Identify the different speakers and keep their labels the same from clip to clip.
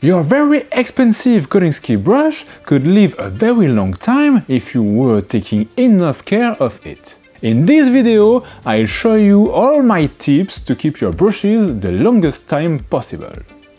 Speaker 1: Your very expensive coating ski brush could live a very long time if you were taking enough care of it. In this video, I'll show you all my tips to keep your brushes the longest time possible.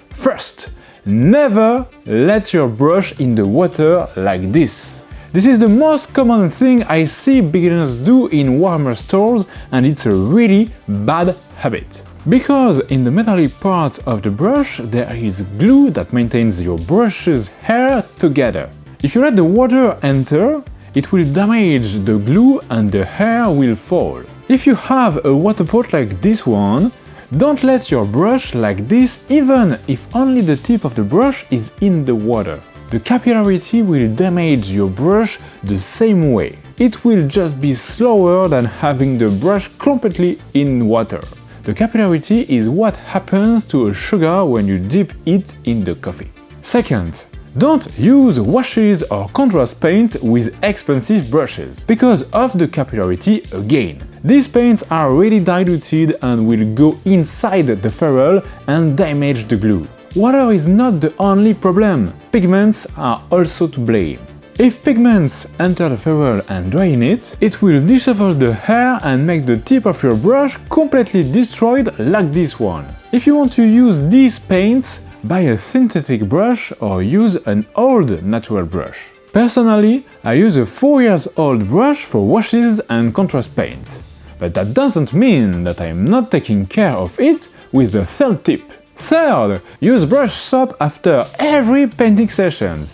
Speaker 1: First, never let your brush in the water like this. This is the most common thing I see beginners do in warmer stores, and it's a really bad habit. Because in the metallic parts of the brush there is glue that maintains your brush's hair together. If you let the water enter, it will damage the glue and the hair will fall. If you have a water pot like this one, don't let your brush like this even if only the tip of the brush is in the water. The capillarity will damage your brush the same way. It will just be slower than having the brush completely in water. The capillarity is what happens to a sugar when you dip it in the coffee. Second, don't use washes or contrast paint with expensive brushes because of the capillarity again. These paints are really diluted and will go inside the ferrule and damage the glue. Water is not the only problem, pigments are also to blame. If pigments enter the ferrule and drain it, it will dishevel the hair and make the tip of your brush completely destroyed like this one. If you want to use these paints, buy a synthetic brush or use an old natural brush. Personally, I use a 4 years old brush for washes and contrast paints. But that doesn't mean that I am not taking care of it with the third tip. Third, use brush soap after every painting session.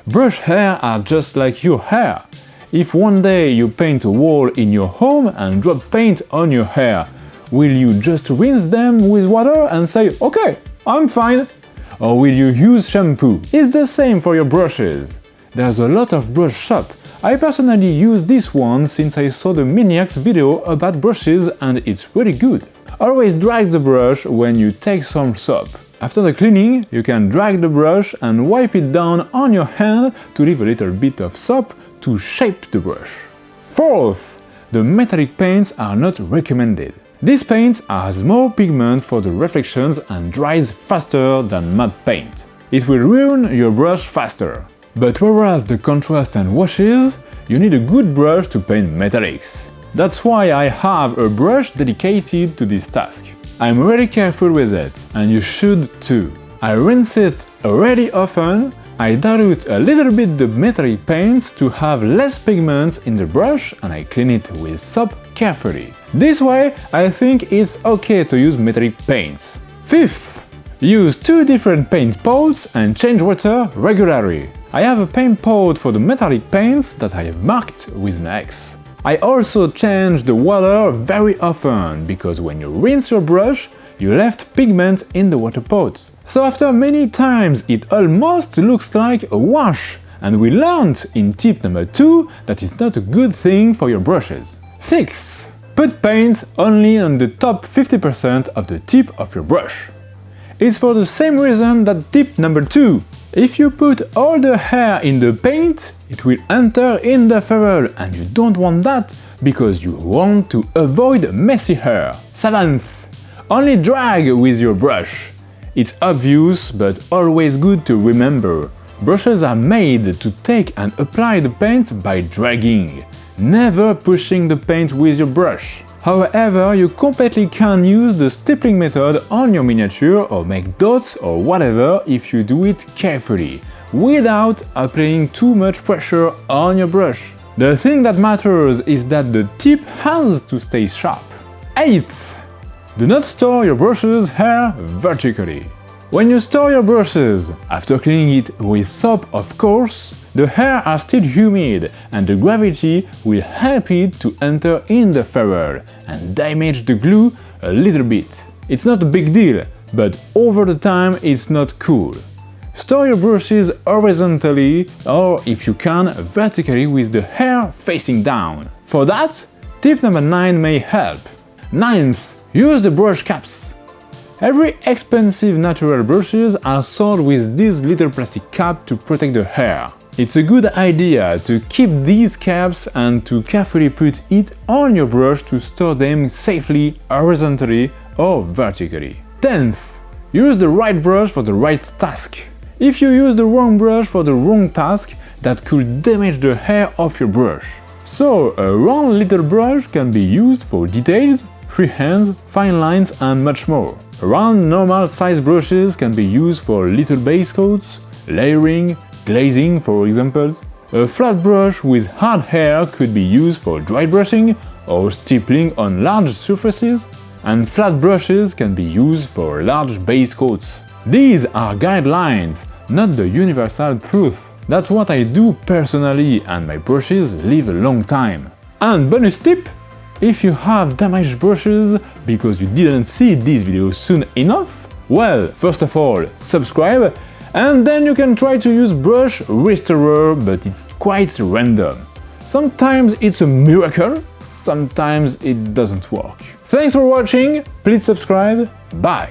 Speaker 1: Brush hair are just like your hair. If one day you paint a wall in your home and drop paint on your hair, will you just rinse them with water and say, okay, I'm fine? Or will you use shampoo? It's the same for your brushes. There's a lot of brush soap. I personally use this one since I saw the Maniacs video about brushes and it's really good. Always drag the brush when you take some soap. After the cleaning, you can drag the brush and wipe it down on your hand to leave a little bit of soap to shape the brush. Fourth, the metallic paints are not recommended. This paint has more pigment for the reflections and dries faster than matte paint. It will ruin your brush faster. But whereas the contrast and washes, you need a good brush to paint metallics. That's why I have a brush dedicated to this task. I'm really careful with it, and you should too. I rinse it really often, I dilute a little bit the metallic paints to have less pigments in the brush, and I clean it with soap carefully. This way, I think it's okay to use metallic paints. Fifth, use 2 different paint pots and change water regularly. I have a paint pot for the metallic paints that I have marked with an X. I also change the water very often, because when you rinse your brush, you left pigment in the water pot. So after many times it almost looks like a wash, and we learned in tip number 2 that it's not a good thing for your brushes. Sixth, put paint only on the top 50% of the tip of your brush. It's for the same reason that tip number 2. If you put all the hair in the paint, it will enter in the ferrule, and you don't want that because you want to avoid messy hair. Seventh, only drag with your brush. It's obvious but always good to remember. Brushes are made to take and apply the paint by dragging, never pushing the paint with your brush. However, you completely can use the stippling method on your miniature or make dots or whatever if you do it carefully, without applying too much pressure on your brush. The thing that matters is that the tip has to stay sharp. Eighth, do not store your brush's hair vertically. When you store your brushes, after cleaning it with soap of course, the hair are still humid and the gravity will help it to enter in the ferrule and damage the glue a little bit. It's not a big deal, but over the time it's not cool. Store your brushes horizontally or, if you can, vertically with the hair facing down. For that, tip number 9 may help. Ninth, use the brush caps. Every expensive natural brushes are sold with this little plastic cap to protect the hair. It's a good idea to keep these caps and to carefully put it on your brush to store them safely horizontally or vertically. 10th, use the right brush for the right task. If you use the wrong brush for the wrong task, that could damage the hair of your brush. So, a round little brush can be used for details, freehands, fine lines and much more. Round normal size brushes can be used for little base coats, layering, glazing for examples. A flat brush with hard hair could be used for dry brushing or stippling on large surfaces, and flat brushes can be used for large base coats. These are guidelines, not the universal truth. That's what I do personally, and my brushes live a long time. And bonus tip! If you have damaged brushes because you didn't see this video soon enough, well, first of all, subscribe, and then you can try to use Brush Restorer, but it's quite random. Sometimes it's a miracle, sometimes it doesn't work. Thanks for watching, please subscribe, bye!